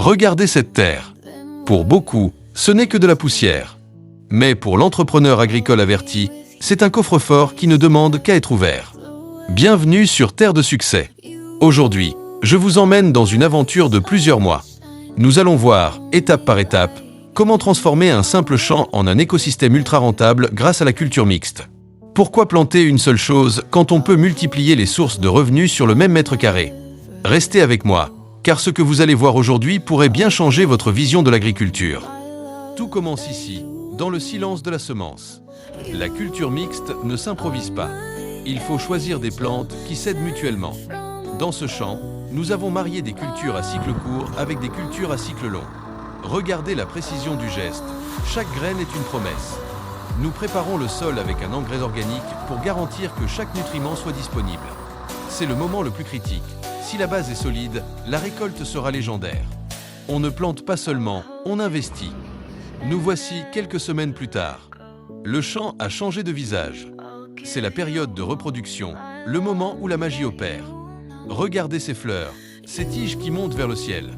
Regardez cette terre. Pour beaucoup, ce n'est que de la poussière. Mais pour l'entrepreneur agricole averti, c'est un coffre-fort qui ne demande qu'à être ouvert. Bienvenue sur Terre de Succès. Aujourd'hui, je vous emmène dans une aventure de plusieurs mois. Nous allons voir, étape par étape, comment transformer un simple champ en un écosystème ultra rentable grâce à la culture mixte. Pourquoi planter une seule chose quand on peut multiplier les sources de revenus sur le même mètre carré? Restez avec moi, car ce que vous allez voir aujourd'hui pourrait bien changer votre vision de l'agriculture. Tout commence ici, dans le silence de la semence. La culture mixte ne s'improvise pas. Il faut choisir des plantes qui s'aident mutuellement. Dans ce champ, nous avons marié des cultures à cycle court avec des cultures à cycle long. Regardez la précision du geste. Chaque graine est une promesse. Nous préparons le sol avec un engrais organique pour garantir que chaque nutriment soit disponible. C'est le moment le plus critique. Si la base est solide, la récolte sera légendaire. On ne plante pas seulement, on investit. Nous voici quelques semaines plus tard. Le champ a changé de visage. C'est la période de reproduction, le moment où la magie opère. Regardez ces fleurs, ces tiges qui montent vers le ciel.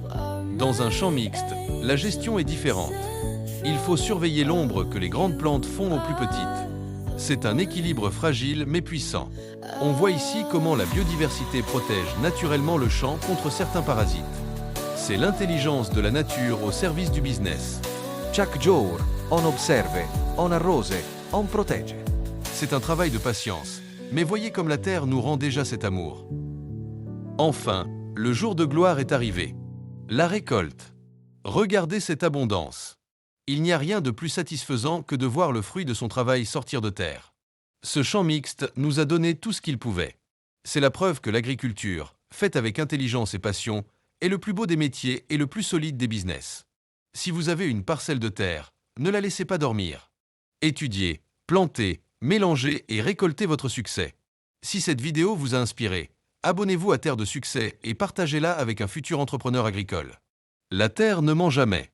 Dans un champ mixte, la gestion est différente. Il faut surveiller l'ombre que les grandes plantes font aux plus petites. C'est un équilibre fragile mais puissant. On voit ici comment la biodiversité protège naturellement le champ contre certains parasites. C'est l'intelligence de la nature au service du business. Chaque jour, on observe, on arrose, on protège. C'est un travail de patience, mais voyez comme la terre nous rend déjà cet amour. Enfin, le jour de gloire est arrivé. La récolte. Regardez cette abondance. Il n'y a rien de plus satisfaisant que de voir le fruit de son travail sortir de terre. Ce champ mixte nous a donné tout ce qu'il pouvait. C'est la preuve que l'agriculture, faite avec intelligence et passion, est le plus beau des métiers et le plus solide des business. Si vous avez une parcelle de terre, ne la laissez pas dormir. Étudiez, plantez, mélangez et récoltez votre succès. Si cette vidéo vous a inspiré, abonnez-vous à Terre de Succès et partagez-la avec un futur entrepreneur agricole. La terre ne ment jamais.